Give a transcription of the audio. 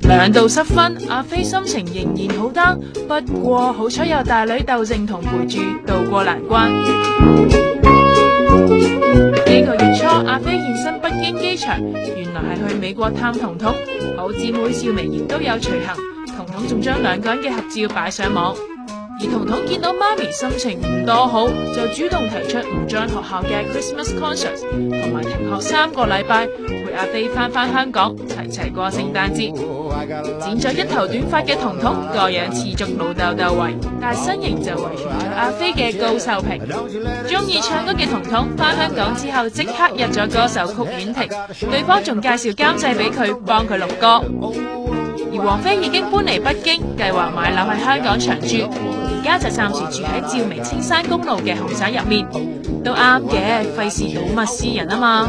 2度失分，阿飛心情仍然好 down， 不過好彩有大女竇靖童陪住渡過難關。呢個月初，阿飛現身北京機場，原來係去美國探彤彤，好姊妹趙薇亦都有隨行，彤彤仲將2個人嘅合照擺上網。而彤彤見到媽咪心情唔多好，就主動提出唔將學校嘅 Christmas concert 同埋停學3個禮拜，陪阿飛翻香港，齊過聖誕節。剪咗一頭短髮嘅彤彤，個樣持續老豆豆圍，但身形就遺傳咗阿飛嘅高瘦平。中意唱歌嘅彤彤翻香港之後，即刻入咗歌手曲婉婷，對方仲介紹監製俾佢幫佢錄歌。而王菲已經搬嚟北京，計劃買樓喺香港長住，而家就暫時住喺趙薇青山公路嘅豪宅入面，都啱嘅，費事睹物思人啊嘛。